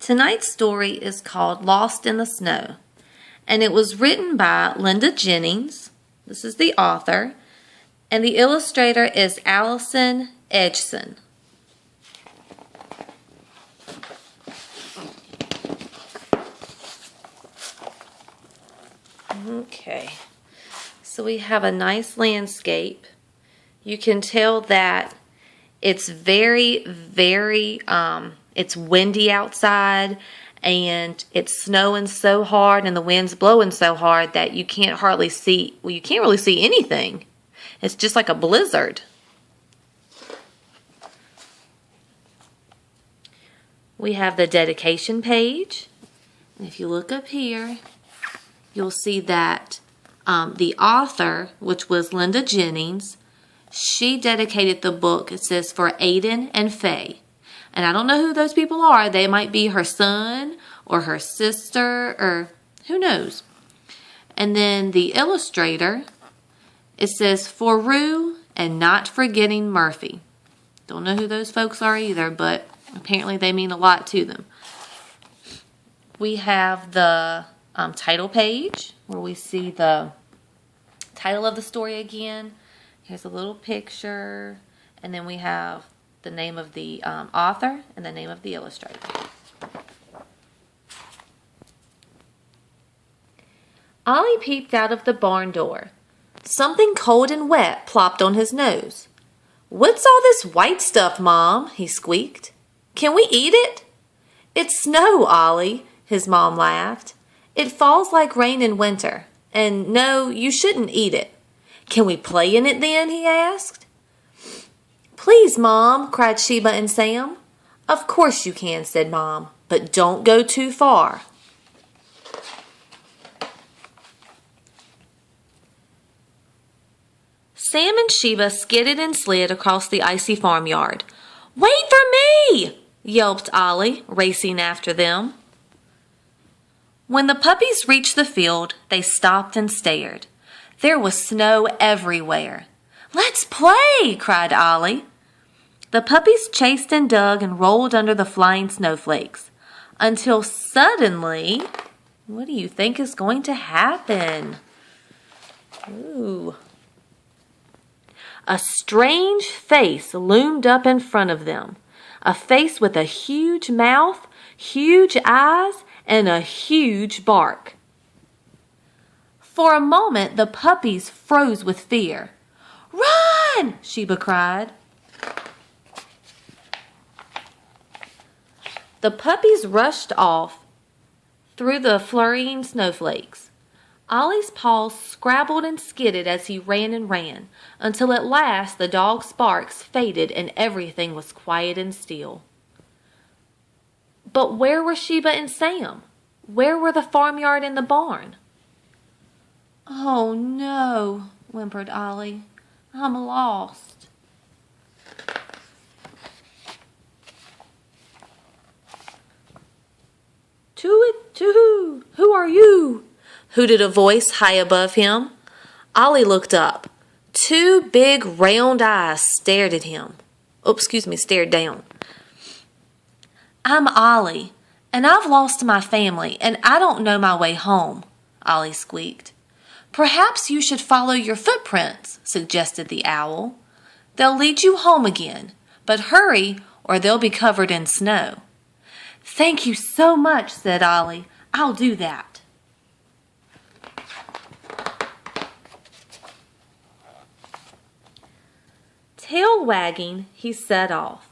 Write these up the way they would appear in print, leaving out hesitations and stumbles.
Tonight's story is called Lost in the Snow, and it was written by Linda Jennings. This is the author, and the illustrator is Allison Edgson. Okay, so we have a nice landscape. You can tell that it's very, it's windy outside, and it's snowing so hard and the wind's blowing so hard that you can't hardly see, well, you can't really see anything. It's just like a blizzard. We have the dedication page. And if you look up here, you'll see that the author, which was Linda Jennings, she dedicated the book, it says, for Aiden and Faye. And I don't know who those people are. They might be her son or her sister or who knows. And then the illustrator, it says, for Rue and Not Forgetting Murphy. Don't know who those folks are either, but apparently they mean a lot to them. We have the title page where we see the title of the story again. Here's a little picture, and then we have the name of the author and the name of the illustrator. Ollie peeped out of the barn door. Something cold and wet plopped on his nose. "What's all this white stuff, Mom?" he squeaked. "Can we eat it?" "It's snow, Ollie," his mom laughed. "It falls like rain in winter, and no, you shouldn't eat it." "Can we play in it then?" he asked. "Please, Mom," cried Sheba and Sam. "Of course you can," said Mom, "but don't go too far." Sam and Sheba skidded and slid across the icy farmyard. "Wait for me!" yelped Ollie, racing after them. When the puppies reached the field, they stopped and stared. There was snow everywhere. "Let's play!" cried Ollie. The puppies chased and dug and rolled under the flying snowflakes, until suddenly, what do you think is going to happen? Ooh. A strange face loomed up in front of them, a face with a huge mouth, huge eyes, and a huge bark. For a moment, the puppies froze with fear. "Run!" Sheba cried. The puppies rushed off through the flurrying snowflakes. Ollie's paws scrabbled and skidded as he ran and ran, until at last the dog's barks faded and everything was quiet and still. But where were Sheba and Sam? Where were the farmyard and the barn? "Oh, no," whimpered Ollie. "I'm lost." "Too-it, too-hoo, who are you?" hooted a voice high above him. Ollie looked up. Two big round eyes stared at him. Stared down. "I'm Ollie, and I've lost my family, and I don't know my way home," Ollie squeaked. "Perhaps you should follow your footprints," suggested the owl. "They'll lead you home again, but hurry or they'll be covered in snow." "Thank you so much," said Ollie. "I'll do that." Tail wagging, he set off.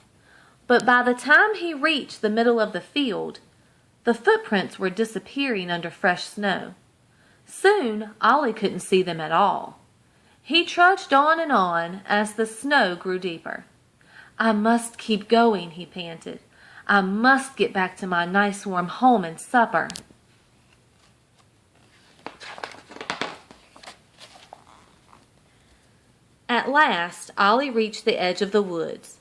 But by the time he reached the middle of the field, the footprints were disappearing under fresh snow. Soon, Ollie couldn't see them at all. He trudged on as the snow grew deeper. "I must keep going," he panted. "I must get back to my nice warm home and supper." At last, Ollie reached the edge of the woods.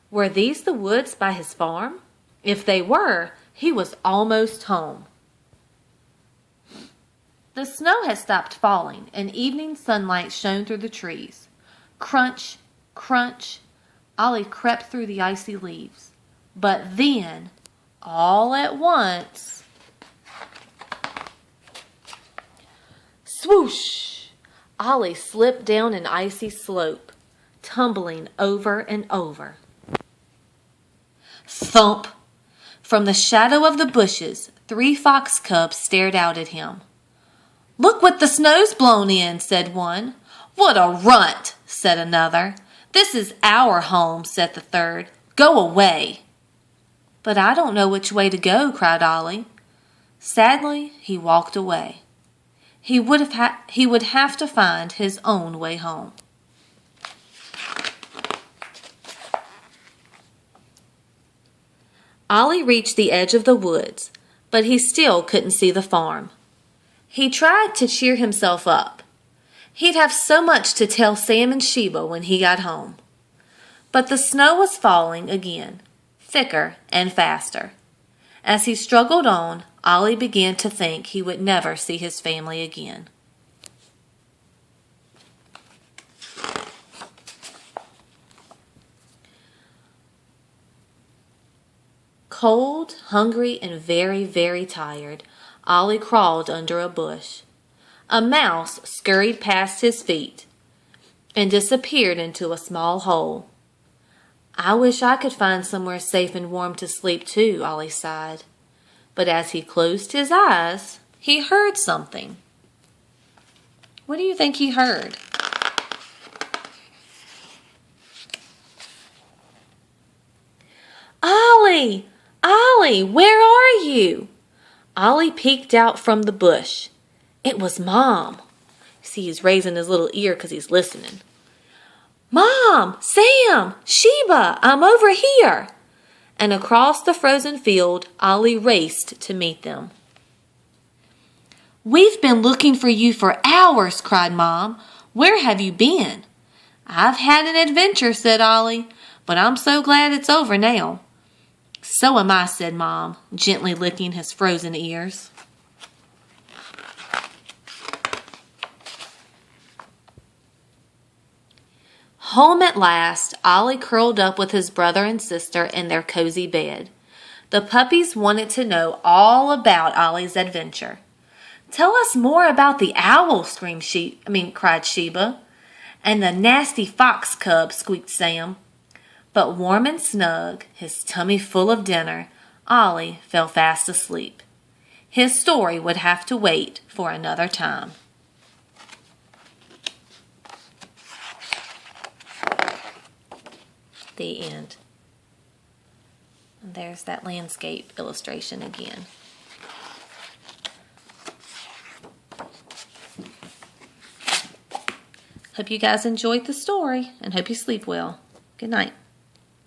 Were these the woods by his farm? If they were, he was almost home. The snow had stopped falling, and evening sunlight shone through the trees. Crunch, crunch, Ollie crept through the icy leaves. But then, all at once, swoosh! Ollie slipped down an icy slope, tumbling over and over. Thump! From the shadow of the bushes, 3 fox cubs stared out at him. "Look what the snow's blown in," said one. "What a runt," said another. "This is our home," said the third. "Go away." "But I don't know which way to go," cried Ollie. Sadly, he walked away. He would have to find his own way home. Ollie reached the edge of the woods, but he still couldn't see the farm. He tried to cheer himself up. He'd have so much to tell Sam and Sheba when he got home. But the snow was falling again, thicker and faster. As he struggled on, Ollie began to think he would never see his family again. Cold, hungry, and very, very tired, Ollie crawled under a bush. A mouse scurried past his feet and disappeared into a small hole. "I wish I could find somewhere safe and warm to sleep too," Ollie sighed. But as he closed his eyes, he heard something. What do you think he heard? "Ollie! Ollie, where are you?" Ollie peeked out from the bush. It was Mom. See, he's raising his little ear because he's listening. "Mom! Sam! Sheba! I'm over here!" And across the frozen field, Ollie raced to meet them. "We've been looking for you for hours," cried Mom. "Where have you been?" "I've had an adventure," said Ollie, "but I'm so glad it's over now." "So am I," said Mom, gently licking his frozen ears. Home at last, Ollie curled up with his brother and sister in their cozy bed. The puppies wanted to know all about Ollie's adventure. "Tell us more about the owl," cried Sheba. "And the nasty fox cub," squeaked Sam. But warm and snug, his tummy full of dinner, Ollie fell fast asleep. His story would have to wait for another time. The end. And there's that landscape illustration again. Hope you guys enjoyed the story and hope you sleep well. Good night.